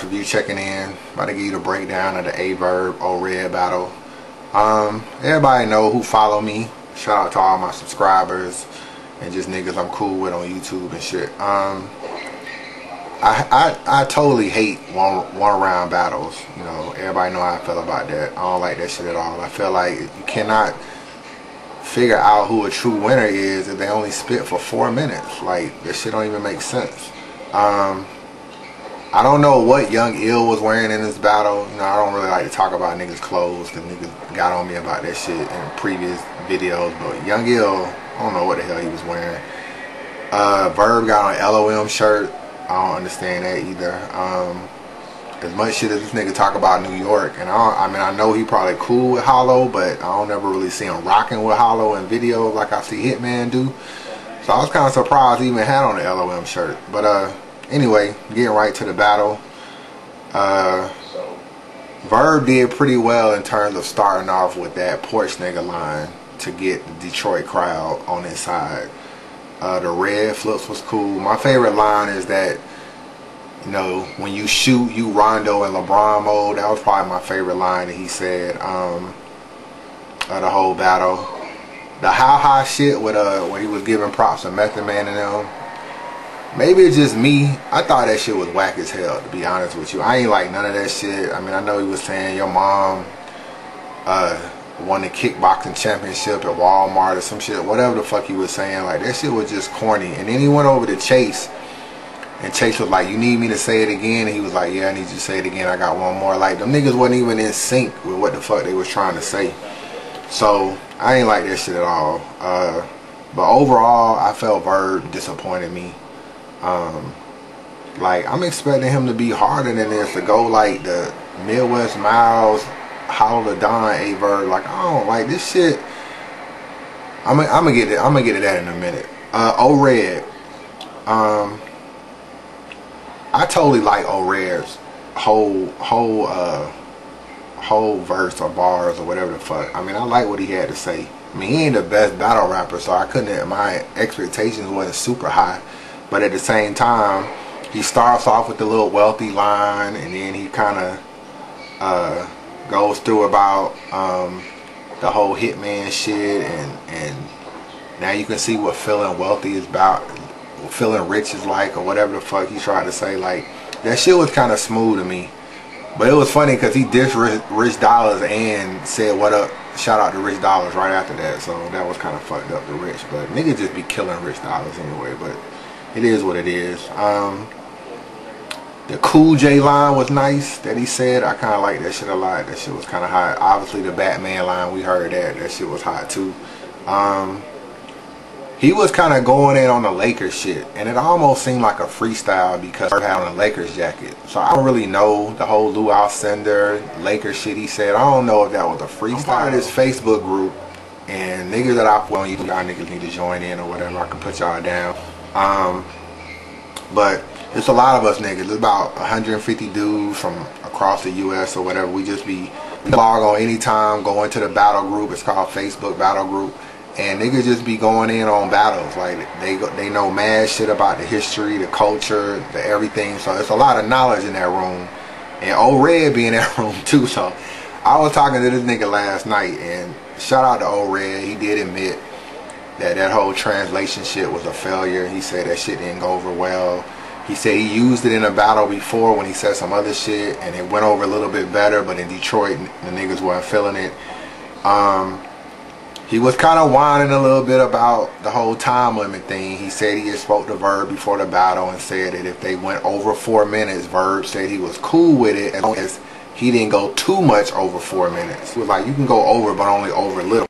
for you checking in. About to give you the breakdown of the Aye Verb Red battle. Everybody know who follow me. Shout out to all my subscribers and just niggas I'm cool with on YouTube and shit. I totally hate one round battles. You know, everybody know how I feel about that. I don't like that shit at all. I feel like you cannot figure out who a true winner is if they only spit for 4 minutes. Like, that shit don't even make sense. I don't know what Young Ill was wearing in this battle. You know, I don't really like to talk about niggas' clothes because niggas got on me about that shit in previous videos. But Young Ill, I don't know what the hell he was wearing. Verb got on an LOM shirt. I don't understand that either. As much shit as this nigga talk about New York, and I mean, I know he probably cool with Hollow, but I don't ever really see him rocking with Hollow in videos like I see Hitman do. So I was kind of surprised he even had on the LOM shirt. But anyway, getting right to the battle. Verb did pretty well in terms of starting off with that porch nigga line to get the Detroit crowd on his side. The red flips was cool. My favorite line is that, you know, when you shoot, you Rondo and LeBron mode. That was probably my favorite line that he said of the whole battle. The how shit with when he was giving props to Method Man and them. Maybe it's just me. I thought that shit was whack as hell, to be honest with you. I ain't like none of that shit. I mean, I know he was saying your mom won the kickboxing championship at Walmart or some shit. Whatever the fuck he was saying. Like, that shit was just corny. And then he went over to Chase. And Chase was like, you need me to say it again? And he was like, yeah, I need you to say it again. I got one more. Like, them niggas wasn't even in sync with what the fuck they was trying to say. So, I ain't like that shit at all. But overall, I felt Verb disappointed me. Like, I'm expecting him to be harder than this, to go like the Midwest Miles, Hollow the Don, Aye Verb. Like, I don't like this shit. I'm gonna get to that in a minute. Red. I totally like Red's whole verse or bars or whatever the fuck. I mean, I like what he had to say. I mean, he ain't the best battle rapper, so I couldn't. My expectations wasn't super high, but at the same time, he starts off with the little wealthy line, and then he kind of goes through about the whole Hitman shit, and now you can see what feeling wealthy is about. Feeling rich is like, or whatever the fuck he tried to say. Like, that shit was kind of smooth to me, but it was funny because he dissed Rich Dollars and said what up, shout out to Rich Dollars right after that. So that was kind of fucked up to Rich, but niggas just be killing Rich Dollars anyway. But it is what it is. The Cool J line was nice that he said. I kind of like that shit a lot. That shit was kind of hot. Obviously the Batman line, we heard that shit was hot too. He was kind of going in on the Lakers shit, and it almost seemed like a freestyle because he had on a Lakers jacket. So I don't really know the whole Lou Alcindor Lakers shit he said. I don't know if that was a freestyle. I'm part of this Facebook group, and niggas that I follow on YouTube, y'all niggas need to join in or whatever. I can put y'all down. But it's a lot of us niggas. It's about 150 dudes from across the US or whatever. We just be log on anytime, go into the battle group. It's called Facebook Battle Group. And niggas just be going in on battles. Like, they know mad shit about the history, the culture, the everything. So it's a lot of knowledge in that room. And Red be in that room too. So I was talking to this nigga last night, and shout out to Red. He did admit that whole translation shit was a failure. He said that shit didn't go over well. He said he used it in a battle before when he said some other shit, and it went over a little bit better, but in Detroit the niggas weren't feeling it. He was kind of whining a little bit about the whole time limit thing. He said he had spoke to Verb before the battle and said that if they went over 4 minutes, Verb said he was cool with it as long as he didn't go too much over 4 minutes. He was like, you can go over, but only over a little.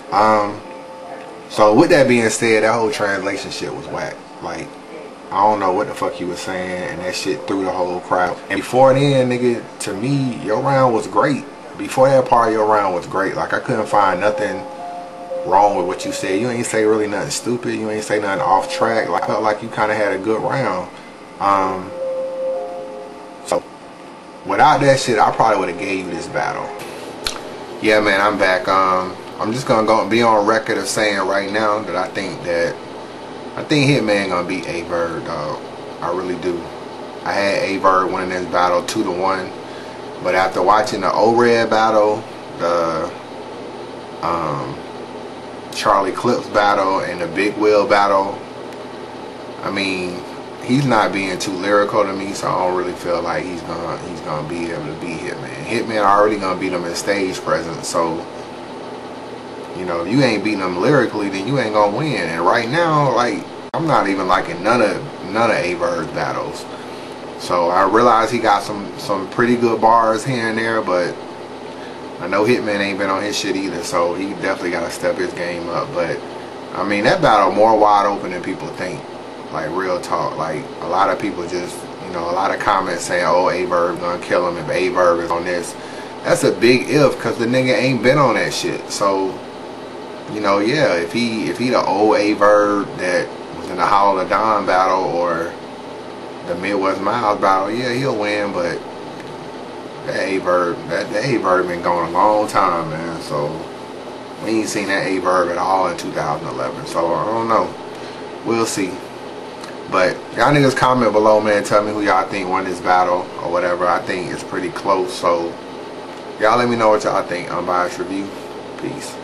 So with that being said, that whole translation shit was whack. Like, I don't know what the fuck he was saying, and that shit threw the whole crowd. And before then, nigga, to me, your round was great. Before that part, your round was great. Like, I couldn't find nothing wrong with what you said. You ain't say really nothing stupid. You ain't say nothing off track. Like, I felt like you kind of had a good round. So without that shit, I probably would have gave you this battle. Yeah, man, I'm back. I'm just gonna be on record of saying right now that I think Hitman gonna beat Aye Verb, dog. I really do. I had Aye Verb winning this battle 2-1. But after watching the O-Red battle, the Charlie Clips battle, and the Big Will battle, I mean, he's not being too lyrical to me, so I don't really feel like he's gonna be able to beat Hitman. Hitman already gonna beat him in stage presence, so you know, if you ain't beating him lyrically, then you ain't gonna win. And right now, like, I'm not even liking none of Aye Verb's battles. So I realize he got some pretty good bars here and there, but I know Hitman ain't been on his shit either, so he definitely got to step his game up. But I mean, that battle more wide open than people think. Like, real talk. Like, a lot of people just, you know, a lot of comments saying, oh, Aye Verb gonna kill him if Aye Verb is on this. That's a big if, because the nigga ain't been on that shit. So, you know, yeah, if he the old Aye Verb that was in the Hall of Don battle or the Midwest Miles battle, yeah, he'll win. But that Aye Verb, that Aye Verb been going a long time, man. So we ain't seen that Aye Verb at all in 2011. So I don't know. We'll see. But y'all niggas comment below, man. Tell me who y'all think won this battle or whatever. I think it's pretty close. So y'all let me know what y'all think. Unbiased review. Peace.